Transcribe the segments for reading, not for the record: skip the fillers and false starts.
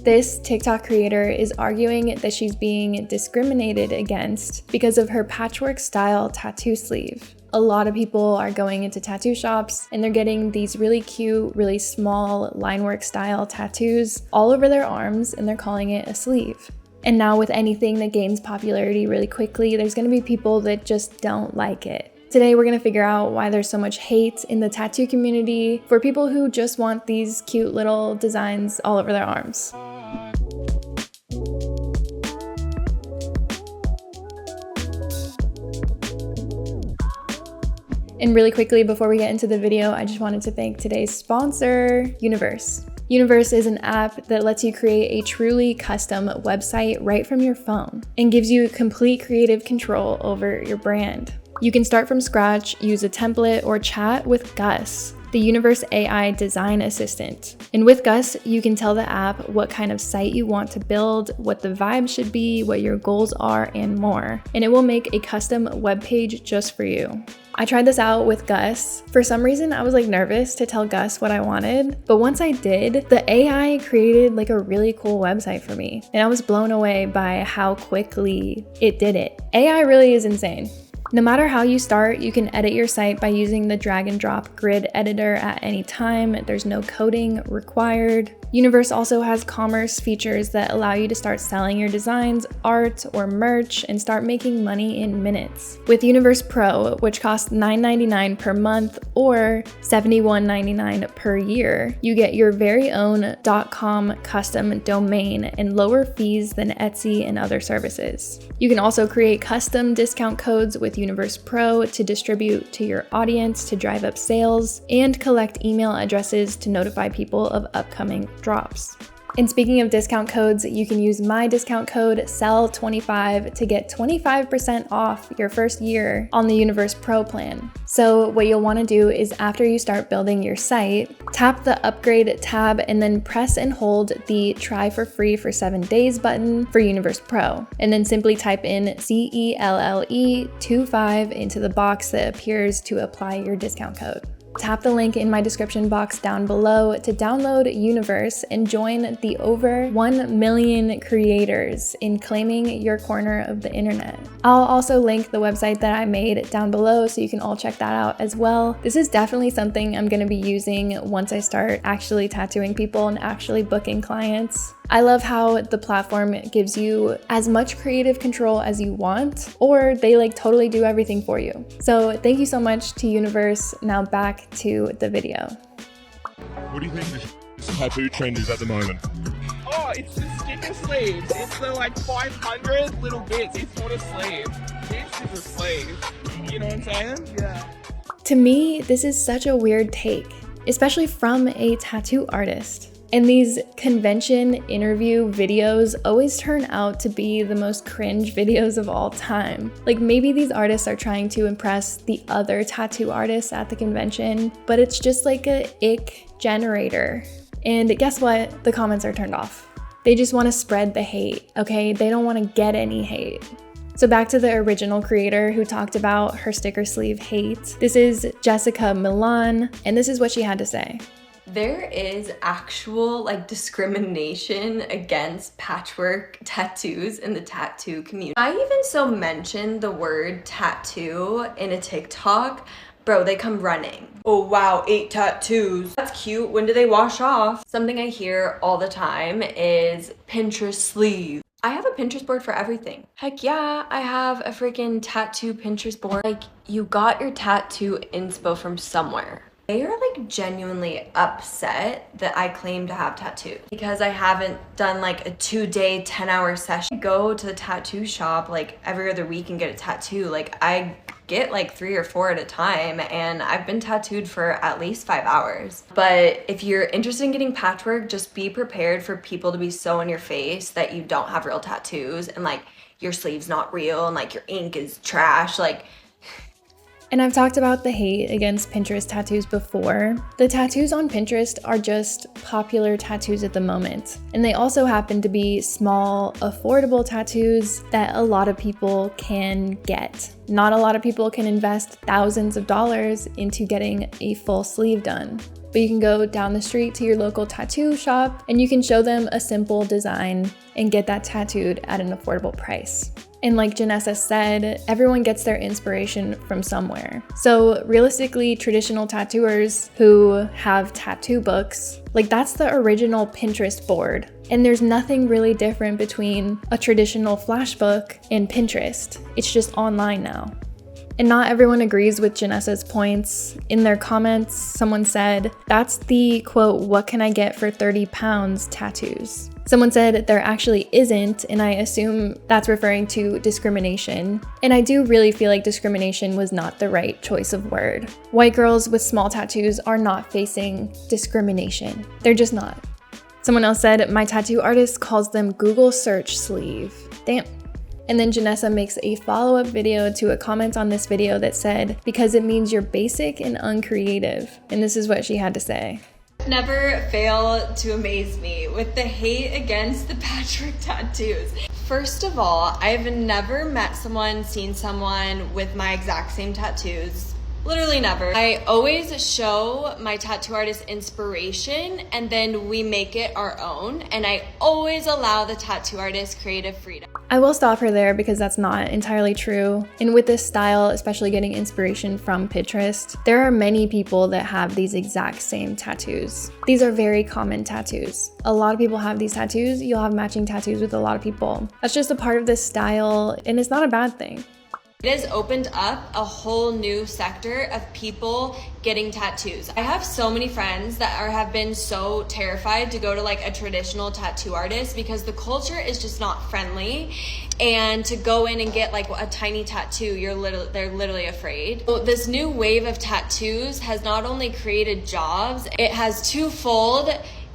This TikTok creator is arguing that she's being discriminated against because of her patchwork style tattoo sleeve. A lot of people are going into tattoo shops and they're getting these really cute, really small linework style tattoos all over their arms, and they're calling it a sleeve. And now with anything that gains popularity really quickly, there's gonna be people that just don't like it. Today, we're gonna figure out why there's so much hate in the tattoo community for people who just want these cute little designs all over their arms. And really quickly, before we get into the video, I just wanted to thank today's sponsor, Universe. Universe is an app that lets you create a truly custom website right from your phone and gives you complete creative control over your brand. You can start from scratch, use a template, or chat with Gus, the Universe AI design assistant. And with Gus, you can tell the app what kind of site you want to build, what the vibe should be, what your goals are, and more. And it will make a custom web page just for you. I tried this out with Gus. For some reason, I was nervous to tell Gus what I wanted, but once I did, the AI created a really cool website for me. And I was blown away by how quickly it did it. AI really is insane. No matter how you start, you can edit your site by using the drag and drop grid editor at any time. There's no coding required. Universe also has commerce features that allow you to start selling your designs, art, or merch and start making money in minutes. With Universe Pro, which costs $9.99 per month or $71.99 per year, you get your very own .com custom domain and lower fees than Etsy and other services. You can also create custom discount codes with Universe Pro to distribute to your audience to drive up sales and collect email addresses to notify people of upcoming drops. And speaking of discount codes, you can use my discount code SELL25 to get 25% off your first year on the Universe Pro plan. So what you'll want to do is after you start building your site, tap the upgrade tab and then press and hold the try for free for 7 days button for Universe Pro. And then simply type in CELLE25 into the box that appears to apply your discount code. Tap the link in my description box down below to download Universe and join the over 1 million creators in claiming your corner of the internet. I'll also link the website that I made down below so you can all check that out as well. This is definitely something I'm gonna be using once I start actually tattooing people and actually booking clients. I love how the platform gives you as much creative control as you want, or they totally do everything for you. So thank you so much to Universe. Now back to the video. What do you think this tattoo trend is at the moment? Oh, it's the sticker sleeves. It's the 500 little bits. It's not a sleeve. This is a sleeve. You know what I'm saying? Yeah. To me, this is such a weird take, especially from a tattoo artist. And these convention interview videos always turn out to be the most cringe videos of all time. Maybe these artists are trying to impress the other tattoo artists at the convention, but it's just a ick generator. And guess what? The comments are turned off. They just want to spread the hate, okay? They don't want to get any hate. So back to the original creator who talked about her sticker sleeve hate. This is Jessica Milan, and this is what she had to say. There is actual discrimination against patchwork tattoos in the tattoo community. I even mentioned the word tattoo in a TikTok. Bro, they come running. Oh wow, 8 tattoos. That's cute. When do they wash off? Something I hear all the time is Pinterest sleeve. I have a Pinterest board for everything. Heck yeah, I have a freaking tattoo Pinterest board. You got your tattoo inspo from somewhere. They are genuinely upset that I claim to have tattoos because I haven't done a 2-day 10-hour session. I go to the tattoo shop every other week and get a tattoo. I get 3 or 4 at a time, and I've been tattooed for at least 5 hours. But if you're interested in getting patchwork, just be prepared for people to be so in your face that you don't have real tattoos and your sleeve's not real and your ink is trash. And I've talked about the hate against Pinterest tattoos before. The tattoos on Pinterest are just popular tattoos at the moment. And they also happen to be small, affordable tattoos that a lot of people can get. Not a lot of people can invest thousands of dollars into getting a full sleeve done. but you can go down the street to your local tattoo shop and you can show them a simple design and get that tattooed at an affordable price. And like Janessa said, everyone gets their inspiration from somewhere. So realistically, traditional tattooers who have tattoo books, like that's the original Pinterest board. And there's nothing really different between a traditional flashbook and Pinterest. It's just online now. And not everyone agrees with Janessa's points. In their comments, someone said, that's the quote, "what can I get for 30 pounds tattoos?" Someone said there actually isn't, and I assume that's referring to discrimination. And I do really feel like discrimination was not the right choice of word. White girls with small tattoos are not facing discrimination. They're just not. Someone else said, my tattoo artist calls them Google search sleeve. Damn. And then Janessa makes a follow-up video to a comment on this video that said, because it means you're basic and uncreative. And this is what she had to say. Never fail to amaze me with the hate against the patchwork tattoos. First of all, I've never met someone, seen someone with my exact same tattoos. Literally never. I always show my tattoo artist inspiration and then we make it our own, and I always allow the tattoo artist creative freedom. I will stop her there because that's not entirely true. And with this style, especially getting inspiration from Pinterest, there are many people that have these exact same tattoos. These are very common tattoos. A lot of people have these tattoos. You'll have matching tattoos with a lot of people. That's just a part of this style, and it's not a bad thing. It has opened up a whole new sector of people getting tattoos. I have so many friends that have been so terrified to go to like a traditional tattoo artist because the culture is just not friendly, and to go in and get like a tiny tattoo, they're literally afraid. So this new wave of tattoos has not only created jobs, it has twofold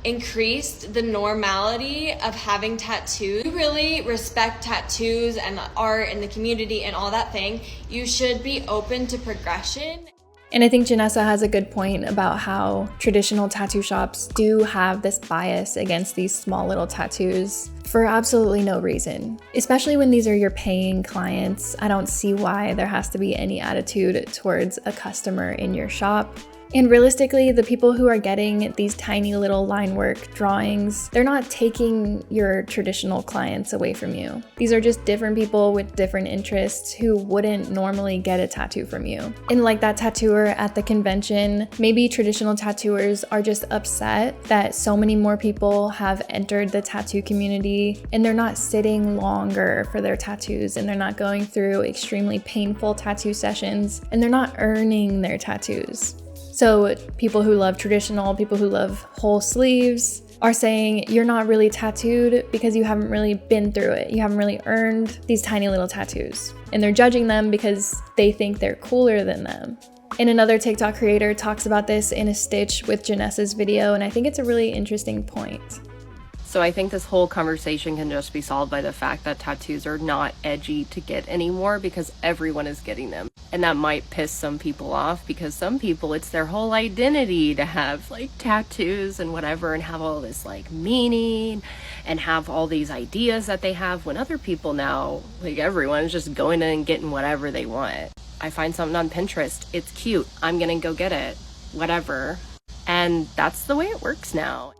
increased the normality of having tattoos. If you really respect tattoos and the art and the community and all that thing, you should be open to progression. And I think Janessa has a good point about how traditional tattoo shops do have this bias against these small little tattoos for absolutely no reason. Especially when these are your paying clients, I don't see why there has to be any attitude towards a customer in your shop. And realistically, the people who are getting these tiny little line work drawings, they're not taking your traditional clients away from you. These are just different people with different interests who wouldn't normally get a tattoo from you. And like that tattooer at the convention, maybe traditional tattooers are just upset that so many more people have entered the tattoo community and they're not sitting longer for their tattoos, and they're not going through extremely painful tattoo sessions, and they're not earning their tattoos. So people who love traditional, people who love whole sleeves are saying you're not really tattooed because you haven't really been through it. You haven't really earned these tiny little tattoos. And they're judging them because they think they're cooler than them. And another TikTok creator talks about this in a stitch with Janessa's video, and I think it's a really interesting point. So I think this whole conversation can just be solved by the fact that tattoos are not edgy to get anymore because everyone is getting them. And that might piss some people off because some people, it's their whole identity to have like tattoos and whatever and have all this like meaning and have all these ideas that they have, when other people now, like everyone is just going in and getting whatever they want. I find something on Pinterest, it's cute, I'm gonna go get it, whatever. And that's the way it works now.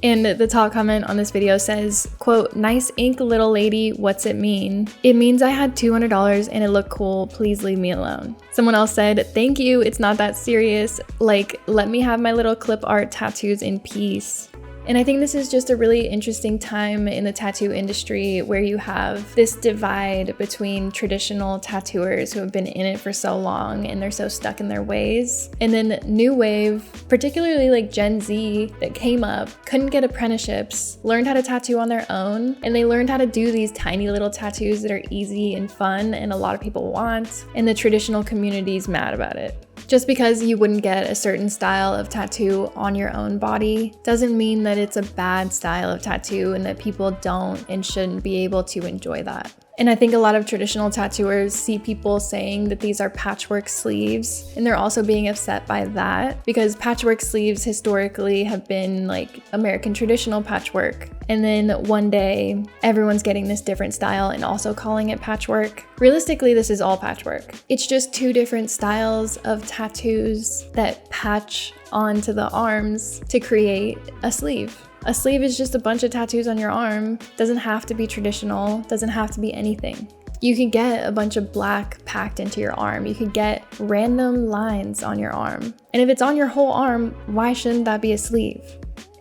And the top comment on this video says, quote, "Nice ink, little lady, what's it mean? It means I had $200 and it looked cool, please leave me alone." Someone else said, "Thank you, it's not that serious. Like, let me have my little clip art tattoos in peace." And I think this is just a really interesting time in the tattoo industry where you have this divide between traditional tattooers who have been in it for so long and they're so stuck in their ways, and then new wave, particularly like Gen Z, that came up, couldn't get apprenticeships, learned how to tattoo on their own, and they learned how to do these tiny little tattoos that are easy and fun and a lot of people want, and the traditional community's mad about it. Just because you wouldn't get a certain style of tattoo on your own body doesn't mean that it's a bad style of tattoo and that people don't and shouldn't be able to enjoy that. And I think a lot of traditional tattooers see people saying that these are patchwork sleeves, and they're also being upset by that because patchwork sleeves historically have been like American traditional patchwork. And then one day, everyone's getting this different style and also calling it patchwork. Realistically, this is all patchwork. It's just two different styles of tattoos that patch onto the arms to create a sleeve. A sleeve is just a bunch of tattoos on your arm. Doesn't have to be traditional, doesn't have to be anything. You could get a bunch of black packed into your arm. You could get random lines on your arm. And if it's on your whole arm, why shouldn't that be a sleeve?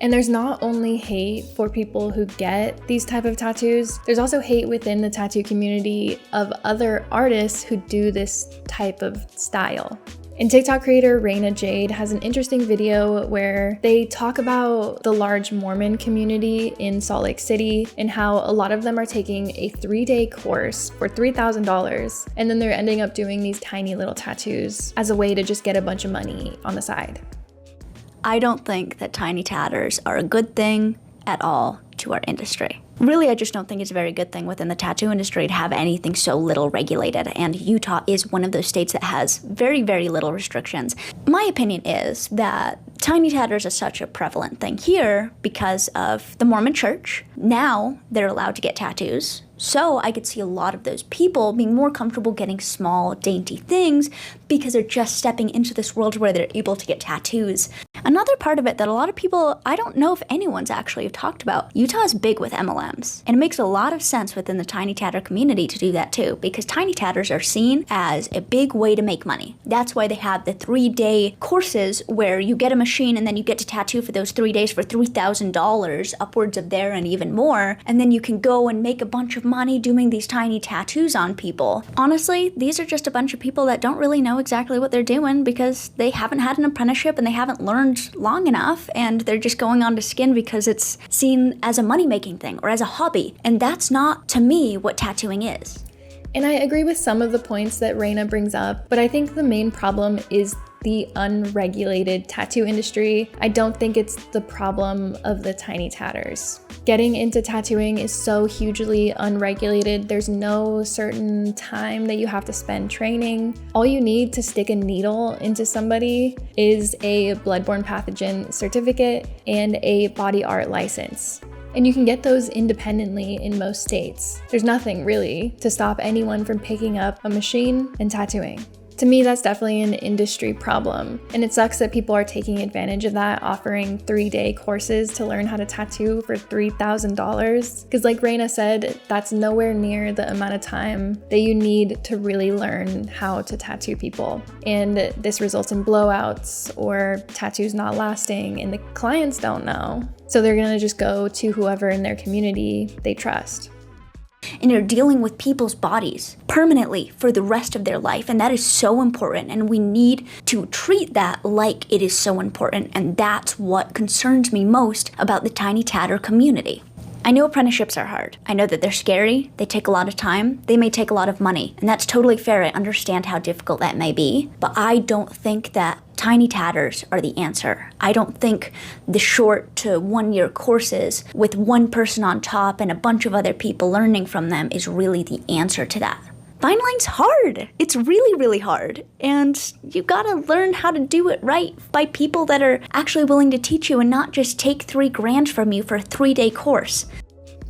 And there's not only hate for people who get these type of tattoos, there's also hate within the tattoo community of other artists who do this type of style. And TikTok creator Raina Jade has an interesting video where they talk about the large Mormon community in Salt Lake City and how a lot of them are taking a 3-day course for $3,000 and then they're ending up doing these tiny little tattoos as a way to just get a bunch of money on the side. I don't think that tiny tatters are a good thing at all to our industry. Really, I just don't think it's a very good thing within the tattoo industry to have anything so little regulated, and Utah is one of those states that has very, very little restrictions. My opinion is that tiny tatters are such a prevalent thing here because of the Mormon church. Now they're allowed to get tattoos, so I could see a lot of those people being more comfortable getting small, dainty things because they're just stepping into this world where they're able to get tattoos. Another part of it that a lot of people, I don't know if anyone's actually talked about, Utah is big with MLMs. And it makes a lot of sense within the tiny tatter community to do that too, because tiny tatters are seen as a big way to make money. That's why they have the 3-day courses where you get a machine and then you get to tattoo for those 3 days for $3,000, upwards of there and even more. And then you can go and make a bunch of money doing these tiny tattoos on people. Honestly, these are just a bunch of people that don't really know exactly what they're doing because they haven't had an apprenticeship and they haven't learned long enough, and they're just going on to skin because it's seen as a money-making thing or as a hobby. And that's not, to me, what tattooing is. And I agree with some of the points that Raina brings up, but I think the main problem is the unregulated tattoo industry. I don't think it's the problem of the tiny tatters. Getting into tattooing is so hugely unregulated. There's no certain time that you have to spend training. All you need to stick a needle into somebody is a bloodborne pathogen certificate and a body art license. And you can get those independently in most states. There's nothing really to stop anyone from picking up a machine and tattooing. To me, that's definitely an industry problem. And it sucks that people are taking advantage of that, offering 3-day courses to learn how to tattoo for $3,000. Because like Raina said, that's nowhere near the amount of time that you need to really learn how to tattoo people. And this results in blowouts or tattoos not lasting, and the clients don't know. So they're gonna just go to whoever in their community they trust. And you're dealing with people's bodies permanently for the rest of their life, and that is so important, and we need to treat that like it is so important, and that's what concerns me most about the tiny tatter community. I know apprenticeships are hard. I know that they're scary, they take a lot of time, they may take a lot of money, and that's totally fair. I understand how difficult that may be, but I don't think that tiny tatters are the answer. I don't think the short to 1-year courses with one person on top and a bunch of other people learning from them is really the answer to that. Fine line's hard. It's really, really hard. And you gotta learn how to do it right by people that are actually willing to teach you and not just take $3,000 from you for a 3-day course.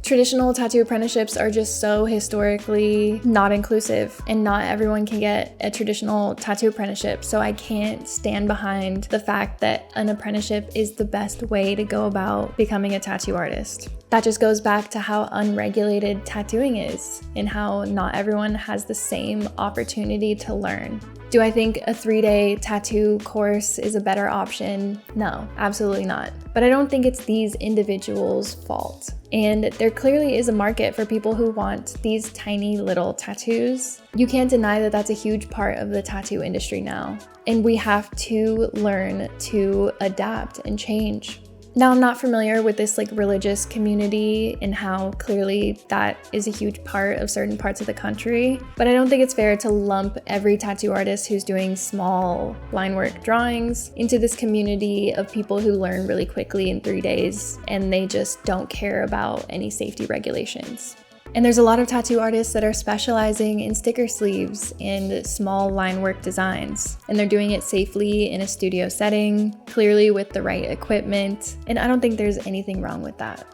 Traditional tattoo apprenticeships are just so historically not inclusive, and not everyone can get a traditional tattoo apprenticeship. So I can't stand behind the fact that an apprenticeship is the best way to go about becoming a tattoo artist. That just goes back to how unregulated tattooing is and how not everyone has the same opportunity to learn. Do I think a 3-day tattoo course is a better option? No, absolutely not. But I don't think it's these individuals' fault. And there clearly is a market for people who want these tiny little tattoos. You can't deny that that's a huge part of the tattoo industry now. And we have to learn to adapt and change. Now, I'm not familiar with this religious community and how clearly that is a huge part of certain parts of the country, but I don't think it's fair to lump every tattoo artist who's doing small line work drawings into this community of people who learn really quickly in 3 days and they just don't care about any safety regulations. And there's a lot of tattoo artists that are specializing in sticker sleeves and small line work designs. And they're doing it safely in a studio setting, clearly with the right equipment. And I don't think there's anything wrong with that.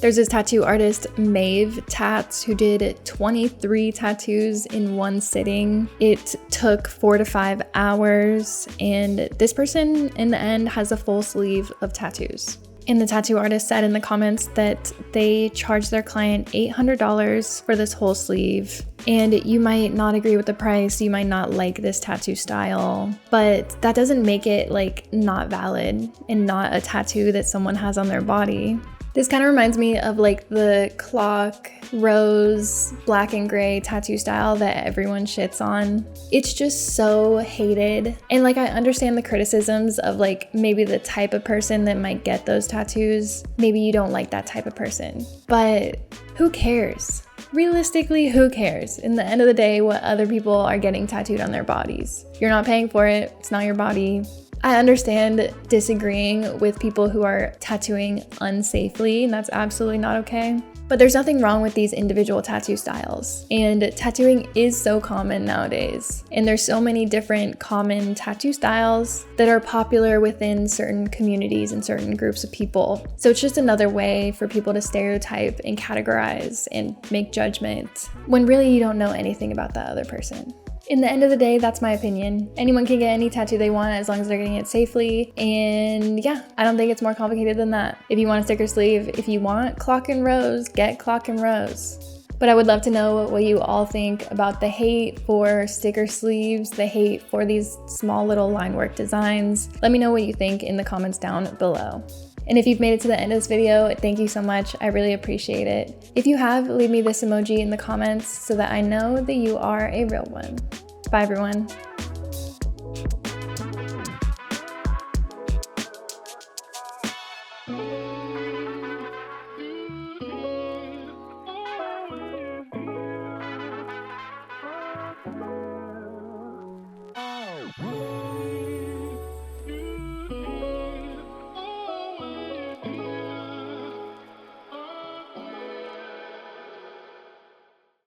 There's this tattoo artist, Maeve Tats, who did 23 tattoos in one sitting. It took 4 to 5 hours, and this person in the end has a full sleeve of tattoos. And the tattoo artist said in the comments that they charged their client $800 for this whole sleeve. And you might not agree with the price, you might not like this tattoo style, but that doesn't make it like not valid and not a tattoo that someone has on their body. This kind of reminds me of like the clock, rose, black and gray tattoo style that everyone shits on. It's just so hated. And like, I understand the criticisms of like maybe the type of person that might get those tattoos. Maybe you don't like that type of person, but who cares? Realistically, who cares? In the end of the day, what other people are getting tattooed on their bodies. You're not paying for it, it's not your body. I understand disagreeing with people who are tattooing unsafely, and that's absolutely not okay. But there's nothing wrong with these individual tattoo styles. And tattooing is so common nowadays. And there's so many different common tattoo styles that are popular within certain communities and certain groups of people. So it's just another way for people to stereotype and categorize and make judgment when really you don't know anything about that other person. In the end of the day, that's my opinion. Anyone can get any tattoo they want as long as they're getting it safely. And yeah, I don't think it's more complicated than that. If you want a sticker sleeve, if you want clock and rose, get clock and rose. But I would love to know what you all think about the hate for sticker sleeves, the hate for these small little line work designs. Let me know what you think in the comments down below. And if you've made it to the end of this video, thank you so much. I really appreciate it. If you have, leave me this emoji in the comments so that I know that you are a real one. Bye everyone.